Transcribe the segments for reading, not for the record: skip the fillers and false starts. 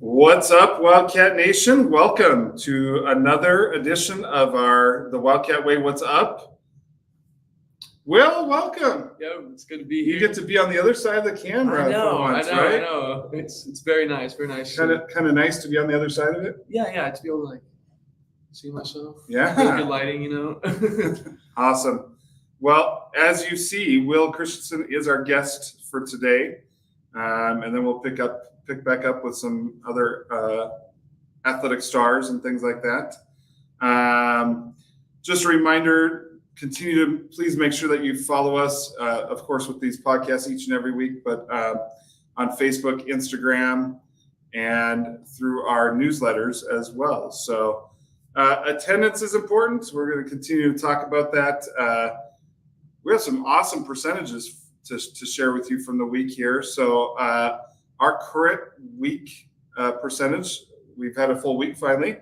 What's up, Wildcat Nation? Welcome to another edition of the Wildcat Way. What's up? Will, welcome. Yo, it's good to be here. You get to be on the other side of the camera for once, right? I know. It's very nice, very nice. Kind of nice to be on the other side of it. Yeah, to be able to see myself. Yeah. Good lighting, Awesome. Well, as you see, Will Christesen is our guest for today, and then we'll pick back up with some other athletic stars and things like that. Just a reminder, continue to please make sure that you follow us, of course, with these podcasts each and every week, but on Facebook, Instagram, and through our newsletters as well. So attendance is important. We're going to continue to talk about that. We have some awesome percentages to share with you from the week here. So our current week percentage, we've had a full week finally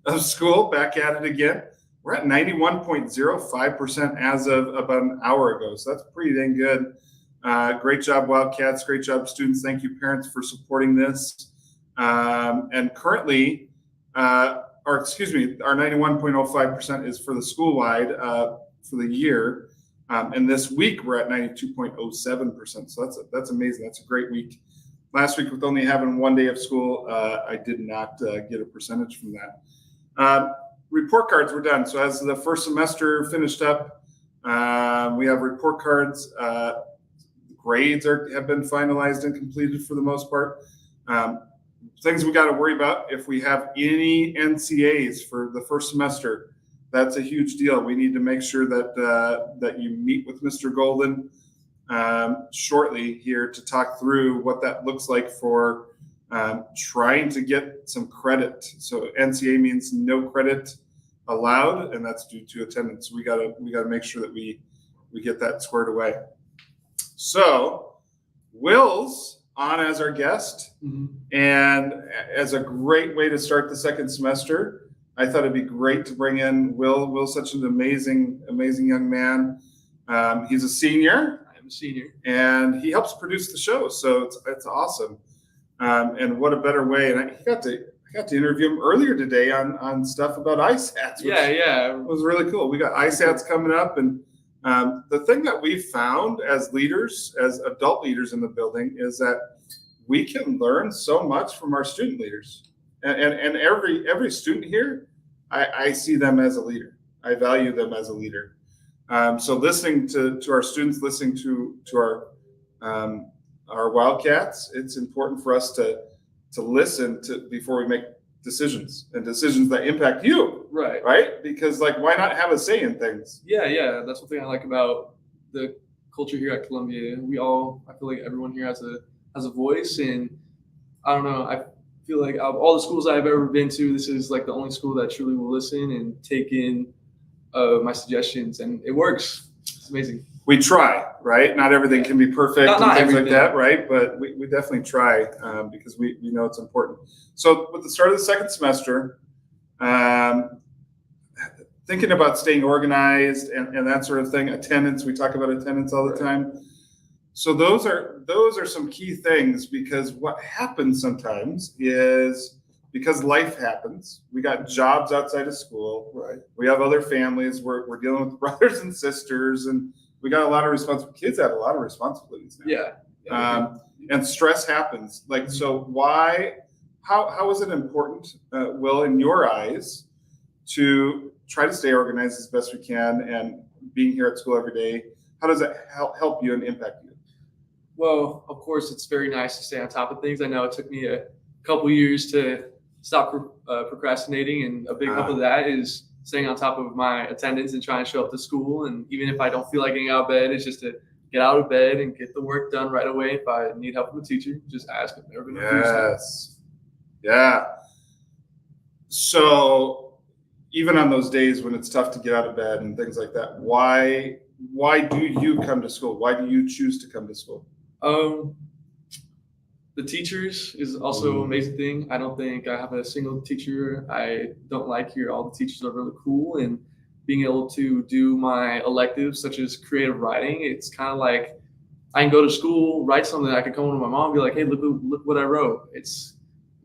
of school, back at it again. We're at 91.05% as of about an hour ago. So that's pretty dang good. Great job, Wildcats. Great job, students. Thank you, parents, for supporting this. And currently, our 91.05% is for the school-wide for the year. And this week, we're at 92.07%. So that's amazing. That's a great week. Last week, with only having one day of school, I did not get a percentage from that. Report cards were done. So as the first semester finished up, we have report cards. Grades have been finalized and completed for the most part. Things we got to worry about, if we have any NCAs for the first semester, that's a huge deal. We need to make sure that you meet with Mr. Golden shortly here to talk through what that looks like for trying to get some credit. So NCA means no credit allowed, and that's due to attendance. We gotta make sure that we get that squared away. So Will's on as our guest, and as a great way to start the second semester, I thought it'd be great to bring in Will. Will's such an amazing young man. He's a senior. Senior, and he helps produce the show, so it's awesome. And what a better way! And I got to interview him earlier today on stuff about ISATs. It was really cool. We got ISATs coming up, and the thing that we found as leaders, as adult leaders in the building, is that we can learn so much from our student leaders. And every student here, I see them as a leader. I value them as a leader. So listening to our students, listening to our Wildcats, it's important for us to listen to before we make decisions, and decisions that impact you. Right? Because why not have a say in things? Yeah. That's one thing I like about the culture here at Columbia. I feel like everyone here has a voice, and I don't know, I feel like out of all the schools I've ever been to, this is the only school that truly will listen and take in my suggestions, and it works. It's amazing. We try, right? Not everything can be perfect not and things everything. like that, right? But we definitely try because we know it's important. So with the start of the second semester, thinking about staying organized and that sort of thing, attendance, we talk about attendance all the time. So those are some key things, because what happens sometimes is, because life happens, we got jobs outside of school. Right. We have other families. We're dealing with brothers and sisters, and we got a lot of responsibilities. Kids have a lot of responsibilities now. Yeah. And stress happens. So how is it important, Will, in your eyes, to try to stay organized as best we can, and being here at school every day? How does that help you and impact you? Well, of course, it's very nice to stay on top of things. I know it took me a couple years to stop procrastinating, and a big help of that is staying on top of my attendance and trying to show up to school. And even if I don't feel like getting out of bed, it's just to get out of bed and get the work done right away. If I need help from a teacher, just ask if they're going to do Yes. Yeah. So even on those days when it's tough to get out of bed and things like that, why do you come to school? Why do you choose to come to school? The teachers is also an amazing thing. I don't think I have a single teacher I don't like here. All the teachers are really cool, and being able to do my electives such as creative writing, it's kind of like I can go to school, write something, I can come home to my mom and be like, hey, look what I wrote. It's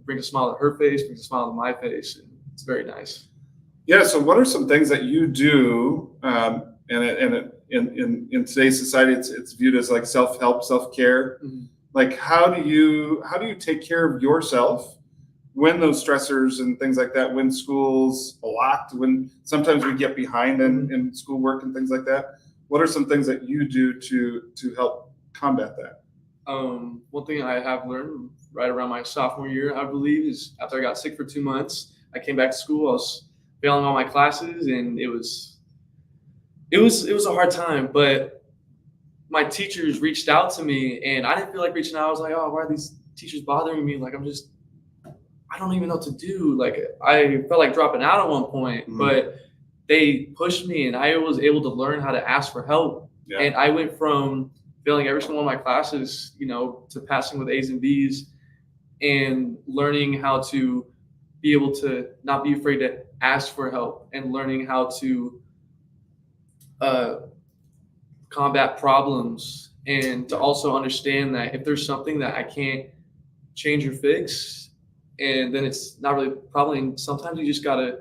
brings a smile to her face, brings a smile to my face, and it's very nice. Yeah. So, what are some things that you do? In today's society, it's viewed as like self-help, self-care. Mm-hmm. Like, how do you take care of yourself when those stressors and things like that, when school's locked, when sometimes we get behind in schoolwork and things like that? What are some things that you do to help combat that? One thing I have learned right around my sophomore year, I believe, is after I got sick for 2 months, I came back to school. I was failing all my classes, and it was a hard time. But my teachers reached out to me, and I didn't feel like reaching out. I was like, oh, why are these teachers bothering me? Like, I don't even know what to do. Like, I felt like dropping out at one point, but they pushed me, and I was able to learn how to ask for help. Yeah. And I went from failing every single one of my classes, to passing with A's and B's, and learning how to be able to not be afraid to ask for help, and learning how to combat problems, and to also understand that if there's something that I can't change or fix, and then it's not really a problem, and sometimes you just gotta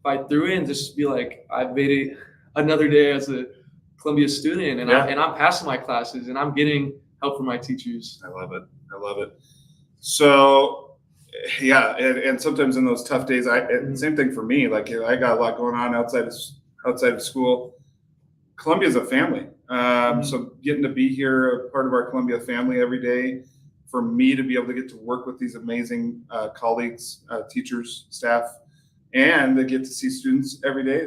fight through it and just be like, I've made it another day as a Columbia student, and I'm passing my classes, and I'm getting help from my teachers. I love it. So yeah, and sometimes in those tough days, same thing for me. Like, I got a lot going on outside of school. Columbia's a family. So getting to be here, a part of our Columbia family every day, for me to be able to get to work with these amazing colleagues, teachers, staff, and to get to see students every day,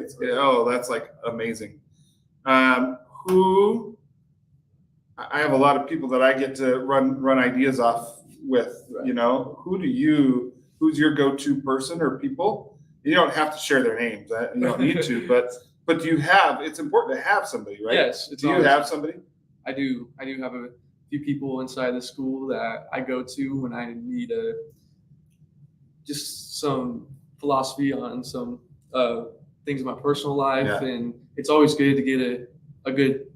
that's like amazing. I have a lot of people that I get to run ideas off with. Right. Who's your go-to person or people? You don't have to share their names. You don't need to, but do you have? It's important to have somebody, right? Yes. Do you have somebody? I do. I do have a few people inside the school that I go to when I need just some philosophy on some things in my personal life, and it's always good to get a good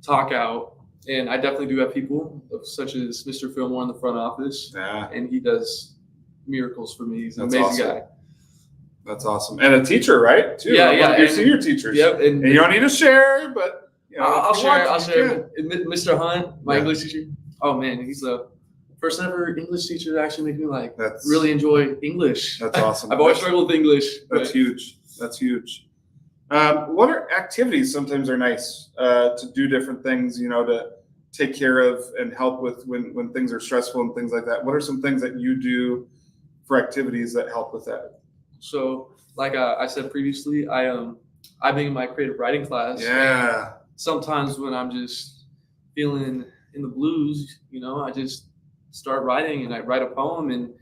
talk out. And I definitely do have people such as Mr. Fillmore in the front office, and he does miracles for me. He's an amazing guy. That's awesome. And a teacher, right? Too. Yeah, your senior teachers. Yep. And you don't need to share, but I'll share. Mr. Hunt, my English teacher. Oh man, he's the first ever English teacher to actually make me really enjoy English. That's awesome. I've always struggled with English. That's huge. What are activities sometimes are nice to do different things, to take care of and help with when things are stressful and things like that? What are some things that you do for activities that help with that? So, like I said previously, I'm in my creative writing class. Yeah. Sometimes when I'm just feeling in the blues, I just start writing, and I write a poem, and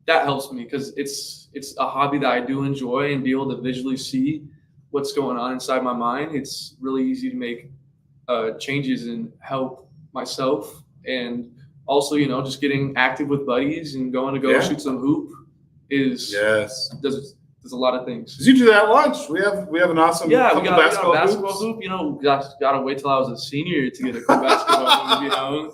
that helps me because it's a hobby that I do enjoy, and be able to visually see what's going on inside my mind. It's really easy to make changes and help myself, and also just getting active with buddies and going to shoot some hoop does a lot of things. Did you do that at lunch? We have an awesome we got a basketball hoop. Gotta wait till I was a senior to get a basketball hoop.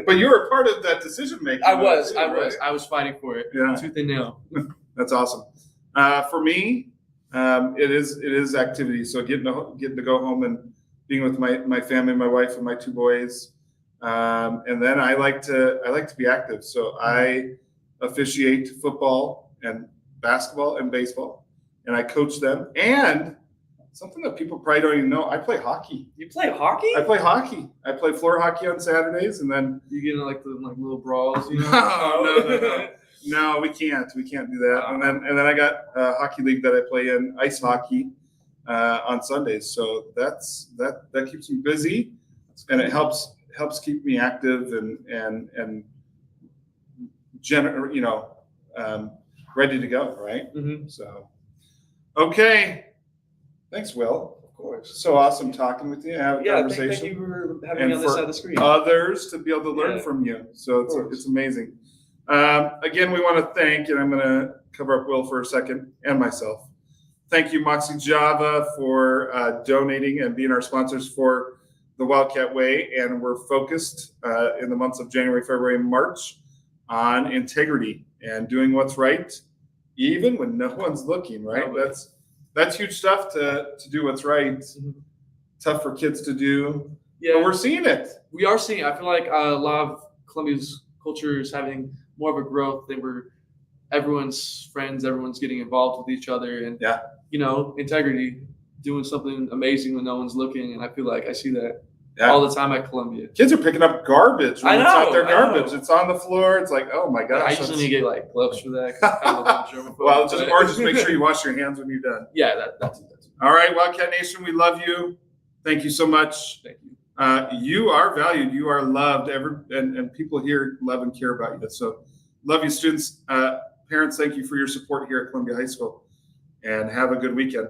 But you were part of that decision making. I was fighting for it. Yeah. Tooth and nail. That's awesome. For me, it is activity. So getting to go home and being with my family, my wife and my 2 boys, and then I like to be active. So I officiate football and basketball and baseball, and I coach them. And something that people probably don't even know, I play hockey. You play hockey? I play hockey. I play floor hockey on Saturdays, and then you get into the little brawls. No, we can't do that. And then I got a hockey league that I play in, ice hockey, on Sundays. So that keeps me busy, and it helps keep me active and ready to go, right? Mm-hmm. So, okay. Thanks, Will. Of course. So awesome talking with you. Have a conversation. Thank you for having me on this side of the screen. Others to be able to learn from you. So it's amazing. Again, we want to thank, and I'm going to cover up Will for a second and myself. Thank you, Moxie Java, for donating and being our sponsors for the Wildcat Way. And we're focused in the months of January, February, and March on integrity and doing what's right, even when no one's looking. Right? That's huge stuff to do what's right. Mm-hmm. Tough for kids to do. Yeah, but we're seeing it. We are seeing it. I feel like a lot of Columbia's culture is having more of a growth. Everyone's friends, everyone's getting involved with each other, and integrity, doing something amazing when no one's looking. And I feel like I see that all the time at Columbia. Kids are picking up garbage when it's not their garbage. It's on the floor. It's like, oh my gosh. I usually need to get like gloves for that. Well, just make sure you wash your hands when you're done. Yeah, that's it. All right, Wildcat Nation, we love you. Thank you so much. Thank you. You are valued. You are loved. And people here love and care about you. So love you, students. Parents, thank you for your support here at Columbia High School. And have a good weekend.